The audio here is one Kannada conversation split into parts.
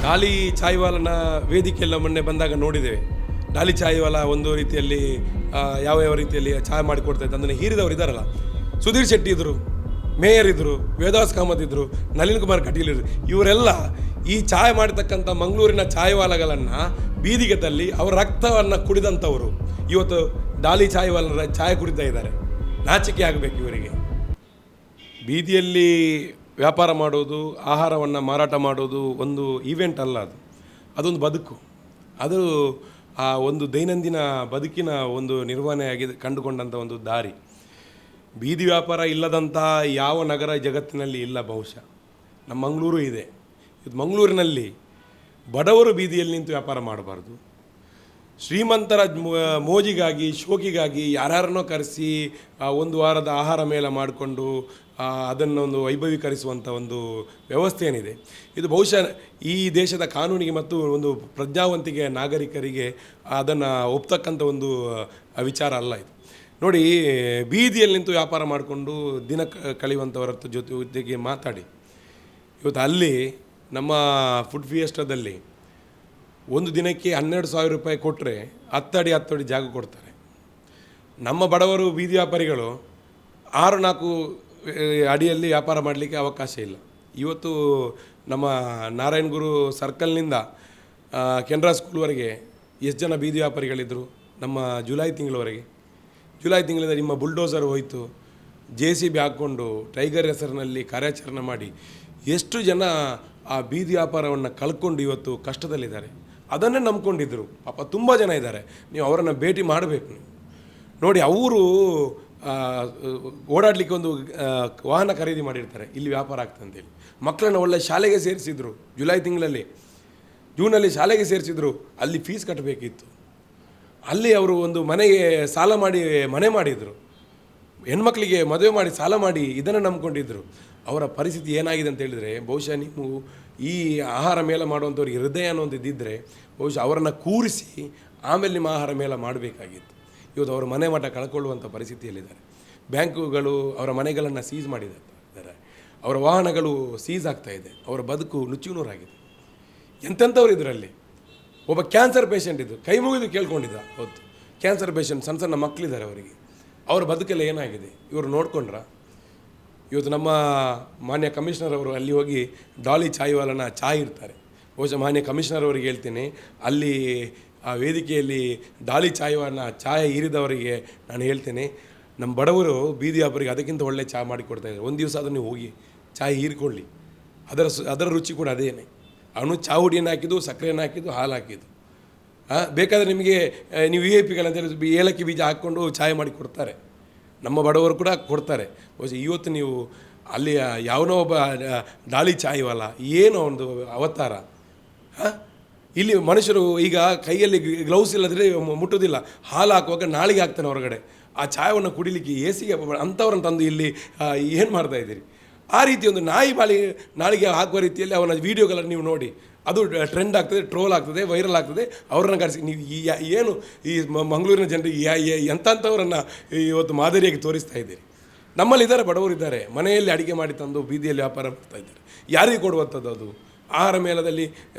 ಡಾಲಿ ಚಾಯ್ವಾಲನ ವೇದಿಕೆಯೆಲ್ಲ ಮೊನ್ನೆ ಬಂದಾಗ ನೋಡಿದ್ದೇವೆ. ಡಾಲಿ ಚಾಯ್ವಾಲ ಒಂದು ರೀತಿಯಲ್ಲಿ ಯಾವ ರೀತಿಯಲ್ಲಿ ಚಾಯ್ ಮಾಡಿಕೊಡ್ತಾ ಇದ್ದ ಅದನ್ನು ಹೀರಿದವರು ಇದ್ದಾರಲ್ಲ, ಸುಧೀರ್ ಶೆಟ್ಟಿ ಇದ್ದರು, ಮೇಯರ್ ಇದ್ದರು, ವೇದಾಸ್ ಕಾಮತ್ ಇದ್ದರು, ನಳಿನ್ ಕುಮಾರ್ ಕಟೀಲ್ ಇದ್ದರು. ಇವರೆಲ್ಲ ಈ ಚಾಯ್ ಮಾಡತಕ್ಕಂಥ ಮಂಗಳೂರಿನ ಚಾಯ್ವಾಲಗಳನ್ನು ಬೀದಿಗೆ ತಲ್ಲಿ ಅವರ ರಕ್ತವನ್ನು ಕುಡಿದಂಥವರು ಇವತ್ತು ಡಾಲಿ ಚಾಯ್ವಾಲರ ಚಾಯ್ ಕುಡಿತಾ ಇದ್ದಾರೆ. ನಾಚಿಕೆ ಆಗಬೇಕು ಇವರಿಗೆ. ಬೀದಿಯಲ್ಲಿ ವ್ಯಾಪಾರ ಮಾಡೋದು, ಆಹಾರವನ್ನು ಮಾರಾಟ ಮಾಡೋದು ಒಂದು ಈವೆಂಟ್ ಅಲ್ಲ, ಅದೊಂದು ಬದುಕು. ಅದು ಆ ಒಂದು ದೈನಂದಿನ ಬದುಕಿನ ಒಂದು ನಿರ್ವಹಣೆಯಾಗಿ ಕಂಡುಕೊಂಡಂಥ ಒಂದು ದಾರಿ. ಬೀದಿ ವ್ಯಾಪಾರ ಇಲ್ಲದಂಥ ಯಾವ ನಗರ ಜಗತ್ತಿನಲ್ಲಿ ಇಲ್ಲ ಬಹುಶಃ. ನಮ್ಮ ಮಂಗಳೂರು ಇದೆ. ಇದು ಮಂಗಳೂರಿನಲ್ಲಿ ಬಡವರು ಬೀದಿಯಲ್ಲಿ ನಿಂತು ವ್ಯಾಪಾರ ಮಾಡಬಾರ್ದು. ಶ್ರೀಮಂತರ ಮೋಜಿಗಾಗಿ, ಶೋಕಿಗಾಗಿ ಯಾರ್ಯಾರನ್ನೋ ಕರೆಸಿ ಒಂದು ವಾರದ ಆಹಾರ ಮೇಳ ಮಾಡಿಕೊಂಡು ಅದನ್ನೊಂದು ವೈಭವೀಕರಿಸುವಂಥ ಒಂದು ವ್ಯವಸ್ಥೆ ಏನಿದೆ, ಇದು ಬಹುಶಃ ಈ ದೇಶದ ಕಾನೂನಿಗೆ ಮತ್ತು ಒಂದು ಪ್ರಜ್ಞಾವಂತಿಕೆ ನಾಗರಿಕರಿಗೆ ಅದನ್ನು ಒಪ್ತಕ್ಕಂಥ ಒಂದು ವಿಚಾರ ಅಲ್ಲ ಇದು. ನೋಡಿ, ಬೀದಿಯಲ್ಲಿ ನಿಂತು ವ್ಯಾಪಾರ ಮಾಡಿಕೊಂಡು ದಿನ ಕಳೆಯುವಂಥವರ ಜೊತೆಗೆ ಮಾತಾಡಿ. ಇವತ್ತು ಅಲ್ಲಿ ನಮ್ಮ ಫುಡ್ ಫಿಯೆಸ್ಟಾದಲ್ಲಿ ಒಂದು ದಿನಕ್ಕೆ 12,000 ರೂಪಾಯಿ ಕೊಟ್ಟರೆ 10 ಅಡಿ ಜಾಗ ಕೊಡ್ತಾರೆ. ನಮ್ಮ ಬಡವರು ಬೀದಿ ವ್ಯಾಪಾರಿಗಳು 6-4 ಅಡಿಯಲ್ಲಿ ವ್ಯಾಪಾರ ಮಾಡಲಿಕ್ಕೆ ಅವಕಾಶ ಇಲ್ಲ. ಇವತ್ತು ನಮ್ಮ ನಾರಾಯಣ ಗುರು ಸರ್ಕಲ್ನಿಂದ ಕೆನರಾ ಸ್ಕೂಲ್ವರೆಗೆ ಎಷ್ಟು ಜನ ಬೀದಿ ವ್ಯಾಪಾರಿಗಳಿದ್ದರು ನಮ್ಮ ಜುಲೈ ತಿಂಗಳಿಂದ ನಿಮ್ಮ ಬುಲ್ಡೋಸರ್ ಹೋಯಿತು, JCB ಹಾಕ್ಕೊಂಡು ಟೈಗರ್ ಹೆಸರಿನಲ್ಲಿ ಕಾರ್ಯಾಚರಣೆ ಮಾಡಿ ಎಷ್ಟು ಜನ ಆ ಬೀದಿ ವ್ಯಾಪಾರವನ್ನು ಕಳ್ಕೊಂಡು ಇವತ್ತು ಕಷ್ಟದಲ್ಲಿದ್ದಾರೆ. ಅದನ್ನೇ ನಂಬ್ಕೊಂಡಿದ್ದರು. ಪಾಪ ತುಂಬ ಜನ ಇದ್ದಾರೆ. ನೀವು ಅವರನ್ನು ಭೇಟಿ ಮಾಡಬೇಕು. ನೋಡಿ, ಅವರು ಓಡಾಡಲಿಕ್ಕೆ ಒಂದು ವಾಹನ ಖರೀದಿ ಮಾಡಿರ್ತಾರೆ, ಇಲ್ಲಿ ವ್ಯಾಪಾರ ಆಗ್ತಂತೇಳಿ. ಮಕ್ಕಳನ್ನು ಒಳ್ಳೆ ಶಾಲೆಗೆ ಸೇರಿಸಿದ್ರು. ಜೂನಲ್ಲಿ ಶಾಲೆಗೆ ಸೇರಿಸಿದ್ರು. ಅಲ್ಲಿ ಫೀಸ್ ಕಟ್ಟಬೇಕಿತ್ತು. ಅಲ್ಲಿ ಅವರು ಒಂದು ಮನೆಗೆ ಸಾಲ ಮಾಡಿ ಮನೆ ಮಾಡಿದರು. ಹೆಣ್ಮಕ್ಳಿಗೆ ಮದುವೆ ಮಾಡಿ ಸಾಲ ಮಾಡಿ ಇದನ್ನು ನಂಬ್ಕೊಂಡಿದ್ದರು. ಅವರ ಪರಿಸ್ಥಿತಿ ಏನಾಗಿದೆ ಅಂತ ಹೇಳಿದರೆ, ಬಹುಶಃ ನೀವು ಈ ಆಹಾರ ಮೇಳ ಮಾಡುವಂಥವ್ರಿಗೆ ಹೃದಯ ಅನ್ನೋದಿದ್ದರೆ ಬಹುಶಃ ಅವರನ್ನು ಕೂರಿಸಿ ಆಮೇಲೆ ನಿಮ್ಮ ಆಹಾರ ಮೇಳ ಮಾಡಬೇಕಾಗಿತ್ತು. ಇವತ್ತು ಅವರ ಮನೆ ಮಠ ಕಳ್ಕೊಳ್ಳುವಂಥ ಪರಿಸ್ಥಿತಿಯಲ್ಲಿದ್ದಾರೆ. ಬ್ಯಾಂಕುಗಳು ಅವರ ಮನೆಗಳನ್ನು ಸೀಸ್ ಮಾಡಿದ್ದಾರೆ. ಅವರ ವಾಹನಗಳು ಸೀಸ್ ಆಗ್ತಾಯಿದೆ. ಅವರ ಬದುಕು ನುಚ್ಚುನೂರಾಗಿದೆ. ಎಂತೆಂಥವ್ರು ಇದರಲ್ಲಿ. ಒಬ್ಬ ಕ್ಯಾನ್ಸರ್ ಪೇಷಂಟ್ ಇದ್ದು ಕೈ ಮುಗಿದು ಕೇಳ್ಕೊಂಡಿದ್ದ. ಹೌದು, ಕ್ಯಾನ್ಸರ್ ಪೇಷಂಟ್, ಸಣ್ಣ ಮಕ್ಕಳಿದ್ದಾರೆ ಅವರಿಗೆ. ಅವರ ಬದುಕೆಲ್ಲ ಏನಾಗಿದೆ ಇವರು ನೋಡ್ಕೊಂಡ್ರ? ಇವತ್ತು ನಮ್ಮ ಮಾನ್ಯ ಕಮಿಷನರ್ ಅವರು ಅಲ್ಲಿ ಹೋಗಿ ಡಾಲಿ ಚಾಯ್ವಾಲನ ಚಾಯ್ ಇರ್ತಾರೆ. ಬಹುಶಃ ಮಾನ್ಯ ಕಮಿಷನರ್ ಅವರಿಗೆ ಹೇಳ್ತೀನಿ, ಅಲ್ಲಿ ಆ ವೇದಿಕೆಯಲ್ಲಿ ಡಾಲಿ ಚಾಯ್ವಾಲನ ಚಾಯ್ ಹೀರಿದವರಿಗೆ ನಾನು ಹೇಳ್ತೇನೆ, ನಮ್ಮ ಬಡವರು ಬೀದಿ ವ್ಯಾಪಾರಿಗೆ ಅದಕ್ಕಿಂತ ಒಳ್ಳೆ ಚಹಾ ಮಾಡಿಕೊಡ್ತಾಯಿದ್ದಾರೆ. ಒಂದು ದಿವಸ ಅದನ್ನು ಹೋಗಿ ಚಾಯ್ ಹೀರಿಕೊಳ್ಳಿ. ಅದರ ರುಚಿ ಕೂಡ ಅದೇನೆ. ಅವನು ಚಹಾ ಹುಡಿಯನ್ನು ಹಾಕಿದ್ದು, ಸಕ್ಕರೆಯನ್ನು ಹಾಕಿದ್ದು, ಹಾಲು ಹಾಕಿದ್ದು. ಬೇಕಾದರೆ ನಿಮಗೆ ನೀವು VIP ಏಲಕ್ಕಿ ಬೀಜ ಹಾಕ್ಕೊಂಡು ಚಾಯ್ ಮಾಡಿ ಕೊಡ್ತಾರೆ. ನಮ್ಮ ಬಡವರು ಕೂಡ ಕೊಡ್ತಾರೆ. ಬಹುಶಃ ಇವತ್ತು ನೀವು ಅಲ್ಲಿ ಯಾವನೋ ಒಬ್ಬ ಡಾಲಿ ಚಾಯ್ವಾಲ ಏನೋ ಒಂದು ಅವತಾರ. ಇಲ್ಲಿ ಮನುಷ್ಯರು ಈಗ ಕೈಯಲ್ಲಿ ಗ್ಲೌಸ್ ಇಲ್ಲದ್ರೆ ಮುಟ್ಟೋದಿಲ್ಲ. ಹಾಲು ಹಾಕುವಾಗ ನಾಳೆಗೆ ಹಾಕ್ತಾನೆ ಹೊರಗಡೆ. ಆ ಚಾಯವನ್ನು ಕುಡಿಲಿಕ್ಕೆ AC ಅಂಥವ್ರನ್ನ ತಂದು ಇಲ್ಲಿ ಏನು ಮಾಡ್ತಾಯಿದ್ದೀರಿ? ಆ ರೀತಿ ಒಂದು ನಾಳಿಗೆ ಹಾಕುವ ರೀತಿಯಲ್ಲಿ ಅವನ ವೀಡಿಯೋಗಳನ್ನು ನೀವು ನೋಡಿ. ಅದು ಟ್ರೆಂಡ್ ಆಗ್ತದೆ, ಟ್ರೋಲ್ ಆಗ್ತದೆ, ವೈರಲ್ ಆಗ್ತದೆ. ಅವ್ರನ್ನ ಕರೆಸಿ ನೀವು ಏನು ಈ ಮಂಗಳೂರಿನ ಜನರಿಗೆ ಎಂಥವ್ರನ್ನು ಇವತ್ತು ಮಾದರಿಯಾಗಿ ತೋರಿಸ್ತಾ ಇದ್ದೀರಿ. ನಮ್ಮಲ್ಲಿದ್ದಾರೆ, ಬಡವರಿದ್ದಾರೆ, ಮನೆಯಲ್ಲಿ ಅಡಿಗೆ ಮಾಡಿ ತಂದು ಬೀದಿಯಲ್ಲಿ ವ್ಯಾಪಾರ ಮಾಡ್ತಾ ಇದ್ದಾರೆ. ಯಾರಿಗೆ ಕೊಡುವಂಥದ್ದು? ಅದು ಆಹಾರ ಮೇಳದಲ್ಲಿ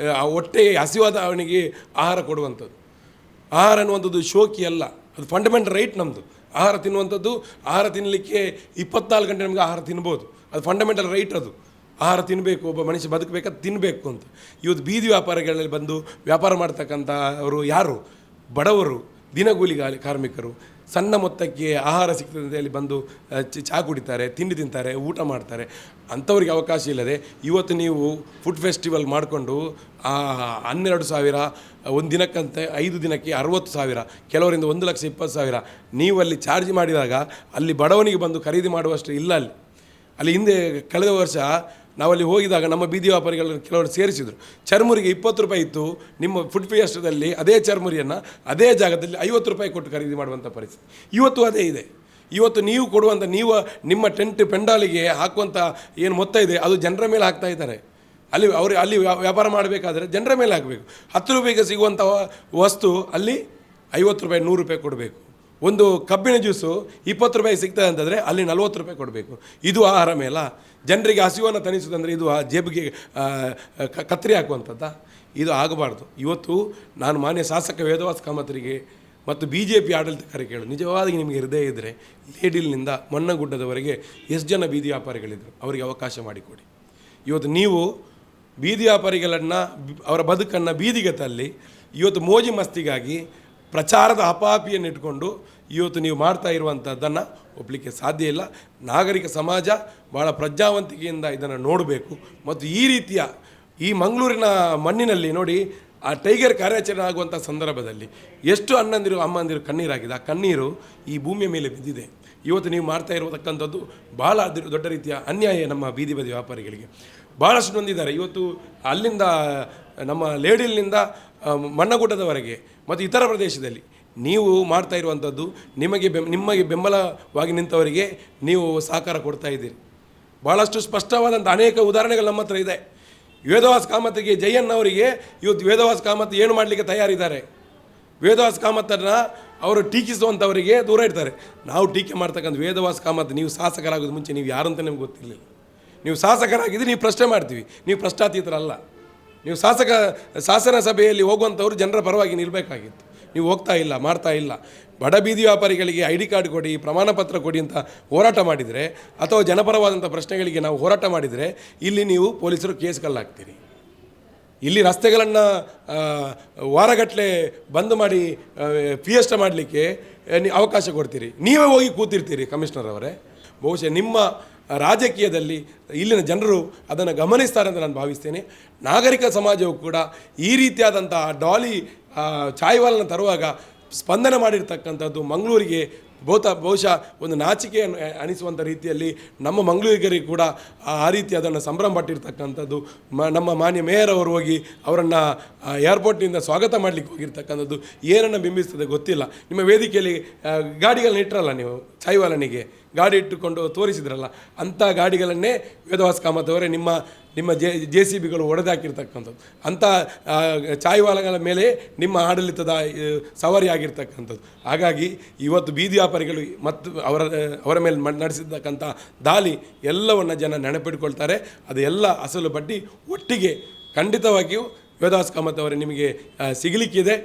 ಹೊಟ್ಟೆ ಹಸಿವಾದ ಅವನಿಗೆ ಆಹಾರ ಕೊಡುವಂಥದ್ದು. ಆಹಾರ ಅನ್ನುವಂಥದ್ದು ಶೋಕಿ ಅಲ್ಲ, ಅದು ಫಂಡಮೆಂಟಲ್ ರೈಟ್ ನಮ್ಮದು. ಆಹಾರ ತಿನ್ನುವಂಥದ್ದು, ಆಹಾರ ತಿನ್ನಲಿಕ್ಕೆ 24 ಗಂಟೆ ನಮಗೆ ಆಹಾರ ತಿನ್ಬೋದು. ಅದು ಫಂಡಮೆಂಟಲ್ ರೈಟ್. ಅದು ಆಹಾರ ತಿನ್ನಬೇಕು, ಒಬ್ಬ ಮನುಷ್ಯ ಬದುಕಬೇಕಾದ ತಿನ್ನಬೇಕು ಅಂತ. ಇವತ್ತು ಬೀದಿ ವ್ಯಾಪಾರಗಳಲ್ಲಿ ಬಂದು ವ್ಯಾಪಾರ ಮಾಡ್ತಕ್ಕಂಥ ಅವರು ಯಾರು? ಬಡವರು, ದಿನಗೂಲಿ ಕಾರ್ಮಿಕರು. ಸಣ್ಣ ಮೊತ್ತಕ್ಕೆ ಆಹಾರ ಸಿಗ್ತದೆ ಅಂತ ಹೇಳಿ ಬಂದು ಚಹಾ ಕುಡಿತಾರೆ, ತಿಂಡಿ ತಿಂತಾರೆ, ಊಟ ಮಾಡ್ತಾರೆ. ಅಂಥವ್ರಿಗೆ ಅವಕಾಶ ಇಲ್ಲದೆ ಇವತ್ತು ನೀವು ಫುಡ್ ಫೆಸ್ಟಿವಲ್ ಮಾಡಿಕೊಂಡು 12,000 ಒಂದು ದಿನಕ್ಕಂತ 5 ದಿನಕ್ಕೆ 60,000, ಕೆಲವರಿಂದ 1,20,000 ನೀವಲ್ಲಿ ಚಾರ್ಜ್ ಮಾಡಿದಾಗ ಅಲ್ಲಿ ಬಡವನಿಗೆ ಬಂದು ಖರೀದಿ ಮಾಡುವಷ್ಟು ಇಲ್ಲ. ಅಲ್ಲಿ ಹಿಂದೆ ಕಳೆದ ವರ್ಷ ನಾವಲ್ಲಿ ಹೋಗಿದಾಗ ನಮ್ಮ ಬೀದಿ ವ್ಯಾಪಾರಿಗಳನ್ನು ಕೆಲವರು ಸೇರಿಸಿದರು. ಚರ್ಮುರಿಗೆ 20 ರೂಪಾಯಿ ಇತ್ತು. ನಿಮ್ಮ ಫುಡ್ ಫಿಯೆಸ್ಟಾದಲ್ಲಿ ಅದೇ ಚರ್ಮುರಿಯನ್ನು ಅದೇ ಜಾಗದಲ್ಲಿ 50 ರೂಪಾಯಿ ಕೊಟ್ಟು ಖರೀದಿ ಮಾಡುವಂಥ ಪರಿಸ್ಥಿತಿ ಇವತ್ತು ಅದೇ ಇದೆ. ಇವತ್ತು ನೀವು ಕೊಡುವಂಥ, ನಿಮ್ಮ ಟೆಂಟ್ ಪೆಂಡಾಲಿಗೆ ಹಾಕುವಂಥ ಏನು ಮೊತ್ತ ಇದೆ ಅದು ಜನರ ಮೇಲೆ ಹಾಕ್ತಾ ಇದ್ದಾರೆ. ಅಲ್ಲಿ ವ್ಯಾಪಾರ ಮಾಡಬೇಕಾದ್ರೆ ಜನರ ಮೇಲೆ ಹಾಕಬೇಕು. 10 ರೂಪಾಯಿಗೆ ಸಿಗುವಂಥ ವಸ್ತು ಅಲ್ಲಿ 50 ರೂಪಾಯಿ 100 ರೂಪಾಯಿ ಕೊಡಬೇಕು. ಒಂದು ಕಬ್ಬಿನ ಜ್ಯೂಸು 20 ರೂಪಾಯಿ ಸಿಗ್ತದೆ ಅಂತಂದರೆ ಅಲ್ಲಿ 40 ರೂಪಾಯಿ ಕೊಡಬೇಕು. ಇದು ಆಹಾರ ಮೇಲ. ಜನರಿಗೆ ಹಸಿವನ್ನು ತಣಿಸೋದಂದರೆ ಇದು ಆ ಜೇಬಿಗೆ ಕತ್ತರಿ ಹಾಕುವಂಥದ್ದ. ಇದು ಆಗಬಾರ್ದು. ಇವತ್ತು ನಾನು ಮಾನ್ಯ ಶಾಸಕ ವೇದವಾಸ್ ಕಾಮತ್ರಿಗೆ ಮತ್ತು BJP ಆಡಳಿತಕಾರರಿಗೆ ಕೇಳು, ನಿಜವಾಗಿ ನಿಮಗೆ ಹೃದಯ ಇದ್ದರೆ ಲೇಡಿಲ್ನಿಂದ ಮಣ್ಣಗುಡ್ಡದವರೆಗೆ ಎಷ್ಟು ಜನ ಬೀದಿ ವ್ಯಾಪಾರಿಗಳಿದ್ದರು, ಅವರಿಗೆ ಅವಕಾಶ ಮಾಡಿಕೊಡಿ. ಇವತ್ತು ನೀವು ಬೀದಿ ವ್ಯಾಪಾರಿಗಳನ್ನು ಅವರ ಬದುಕನ್ನು ಬೀದಿಗೆ ತಳ್ಳಿ ಇವತ್ತು ಮೋಜಿ ಮಸ್ತಿಗಾಗಿ ಪ್ರಚಾರದ ಅಪಾಪಿಯನ್ನು ಇಟ್ಕೊಂಡು ಇವತ್ತು ನೀವು ಮಾಡ್ತಾ ಇರುವಂಥದ್ದನ್ನು ಒಪ್ಪಲಿಕ್ಕೆ ಸಾಧ್ಯ ಇಲ್ಲ. ನಾಗರಿಕ ಸಮಾಜ ಭಾಳ ಪ್ರಜ್ಞಾವಂತಿಕೆಯಿಂದ ಇದನ್ನು ನೋಡಬೇಕು. ಮತ್ತು ಈ ರೀತಿಯ ಈ ಮಂಗಳೂರಿನ ಮಣ್ಣಿನಲ್ಲಿ ನೋಡಿ, ಆ ಟೈಗರ್ ಕಾರ್ಯಾಚರಣೆ ಆಗುವಂಥ ಸಂದರ್ಭದಲ್ಲಿ ಎಷ್ಟು ಅಣ್ಣಂದಿರು ಅಮ್ಮಂದಿರು ಕಣ್ಣೀರಾಗಿದೆ. ಆ ಕಣ್ಣೀರು ಈ ಭೂಮಿಯ ಮೇಲೆ ಬಿದ್ದಿದೆ. ಇವತ್ತು ನೀವು ಮಾಡ್ತಾ ಇರತಕ್ಕಂಥದ್ದು ಭಾಳ ದೊಡ್ಡ ರೀತಿಯ ಅನ್ಯಾಯ ನಮ್ಮ ಬೀದಿ ಬದಿ ವ್ಯಾಪಾರಿಗಳಿಗೆ. ಭಾಳಷ್ಟು ನೊಂದಿದ್ದಾರೆ. ಇವತ್ತು ಅಲ್ಲಿಂದ ನಮ್ಮ ಲೇಡಿಲ್ನಿಂದ ಮಣ್ಣಗುಡ್ಡದವರೆಗೆ ಮತ್ತು ಇತರ ಪ್ರದೇಶದಲ್ಲಿ ನೀವು ಮಾಡ್ತಾ ಇರುವಂಥದ್ದು ನಿಮಗೆ ಬೆಂಬಲವಾಗಿ ನಿಂತವರಿಗೆ ನೀವು ಸಹಕಾರ ಕೊಡ್ತಾ ಇದ್ದೀರಿ. ಭಾಳಷ್ಟು ಸ್ಪಷ್ಟವಾದಂಥ ಅನೇಕ ಉದಾಹರಣೆಗಳು ನಮ್ಮ ಹತ್ರ ಇದೆ. ವೇದವಾಸ್ ಕಾಮತ್ಗೆ ಜಯಣ್ಣವರಿಗೆ ಇವತ್ತು ವೇದವಾಸ್ ಕಾಮತ್ ಏನು ಮಾಡಲಿಕ್ಕೆ ತಯಾರಿದ್ದಾರೆ. ವೇದವಾಸ್ ಕಾಮತ್ತನ್ನು ಅವರು ಟೀಕಿಸುವಂಥವರಿಗೆ ದೂರ ಇಡ್ತಾರೆ. ನಾವು ಟೀಕೆ ಮಾಡ್ತಕ್ಕಂಥ ವೇದವಾಸ್ ಕಾಮತ್, ನೀವು ಶಾಸಕರಾಗೋದು ಮುಂಚೆ ನೀವು ಯಾರು ಅಂತ ನಿಮ್ಗೆ ಗೊತ್ತಿರಲಿಲ್ಲ. ನೀವು ಶಾಸಕರಾಗಿದ್ದರೆ ನೀವು ಪ್ರಶ್ನೆ ಮಾಡ್ತೀವಿ, ನೀವು ಪ್ರಶ್ನಾತೀತರಲ್ಲ. ನೀವು ಶಾಸನ ಸಭೆಯಲ್ಲಿ ಹೋಗುವಂಥವ್ರು ಜನರ ಪರವಾಗಿ ನಿಲ್ಲಬೇಕಾಗಿತ್ತು. ನೀವು ಹೋಗ್ತಾ ಇಲ್ಲ, ಮಾಡ್ತಾ ಇಲ್ಲ. ಬಡ ಬೀದಿ ವ್ಯಾಪಾರಿಗಳಿಗೆ ID ಕಾರ್ಡ್ ಕೊಡಿ, ಪ್ರಮಾಣ ಪತ್ರ ಕೊಡಿ ಅಂತ ಹೋರಾಟ ಮಾಡಿದರೆ, ಅಥವಾ ಜನಪರವಾದಂಥ ಪ್ರಶ್ನೆಗಳಿಗೆ ನಾವು ಹೋರಾಟ ಮಾಡಿದರೆ, ಇಲ್ಲಿ ನೀವು ಪೊಲೀಸರು ಕೇಸ್ಗಳಾಗ್ತೀರಿ. ಇಲ್ಲಿ ರಸ್ತೆಗಳನ್ನು ವಾರಗಟ್ಟಲೆ ಬಂದ್ ಮಾಡಿ ಫಿಯೆಸ್ಟ ಮಾಡಲಿಕ್ಕೆ ಅವಕಾಶ ಕೊಡ್ತೀರಿ. ನೀವೇ ಹೋಗಿ ಕೂತಿರ್ತೀರಿ ಕಮಿಷನರ್ ಅವರೇ. ಬಹುಶಃ ನಿಮ್ಮ ರಾಜಕೀಯದಲ್ಲಿ ಇಲ್ಲಿನ ಜನರು ಅದನ್ನು ಗಮನಿಸ್ತಾರೆ ಅಂತ ನಾನು ಭಾವಿಸ್ತೇನೆ. ನಾಗರಿಕ ಸಮಾಜವು ಕೂಡ ಈ ರೀತಿಯಾದಂಥ ಡಾಲಿ ಚಾಯ್ವಾಲನ್ನು ತರುವಾಗ ಸ್ಪಂದನೆ ಮಾಡಿರ್ತಕ್ಕಂಥದ್ದು ಮಂಗಳೂರಿಗೆ ಬಹುಶಃ ಒಂದು ನಾಚಿಕೆಯನ್ನು ಅನಿಸುವಂಥ ರೀತಿಯಲ್ಲಿ ನಮ್ಮ ಮಂಗಳೂರಿಗರಿಗೆ ಕೂಡ ಆ ರೀತಿ ಅದನ್ನು ಸಂಭ್ರಮ ಪಟ್ಟಿರ್ತಕ್ಕಂಥದ್ದು. ನಮ್ಮ ಮಾನ್ಯ ಮೇಯರ್ ಅವರು ಹೋಗಿ ಅವರನ್ನು ಏರ್ಪೋರ್ಟ್ನಿಂದ ಸ್ವಾಗತ ಮಾಡಲಿಕ್ಕೆ ಹೋಗಿರ್ತಕ್ಕಂಥದ್ದು ಏನನ್ನು ಬಿಂಬಿಸ್ತದೆ ಗೊತ್ತಿಲ್ಲ. ನಿಮ್ಮ ವೇದಿಕೆಯಲ್ಲಿ ಗಾಡಿಗಳನ್ನ ಇಟ್ಟರಲ್ಲ, ನೀವು ಚಾಯ್ವಾಲನಿಗೆ ಗಾಡಿ ಇಟ್ಟುಕೊಂಡು ತೋರಿಸಿದ್ರಲ್ಲ, ಅಂಥ ಗಾಡಿಗಳನ್ನೇ ವೇದವಾಸ್ ಕಾಮತ್ ಅವರೇ ನಿಮ್ಮ JCBಗಳು ಹೊಡೆದಾಕಿರ್ತಕ್ಕಂಥದ್ದು. ಅಂಥ ಚಾಯ್ವಾಲಗಳ ಮೇಲೆ ನಿಮ್ಮ ಆಡಳಿತದ ಸವಾರಿ ಆಗಿರ್ತಕ್ಕಂಥದ್ದು. ಹಾಗಾಗಿ ಇವತ್ತು ಬೀದಿ ವ್ಯಾಪಾರಿಗಳು ಮತ್ತು ಅವರ ಮೇಲೆ ನಡೆಸಿರ್ತಕ್ಕಂಥ ದಾಳಿ ಎಲ್ಲವನ್ನು ಜನ ನೆನಪಿಟ್ಕೊಳ್ತಾರೆ. ಅದು ಎಲ್ಲ ಅಸಲು ಬಡ್ಡಿ ಒಟ್ಟಿಗೆ ಖಂಡಿತವಾಗಿಯೂ ವೇದವಾಸ್ ಕಾಮತ್ ಅವರೇ ನಿಮಗೆ ಸಿಗಲಿಕ್ಕಿದೆ.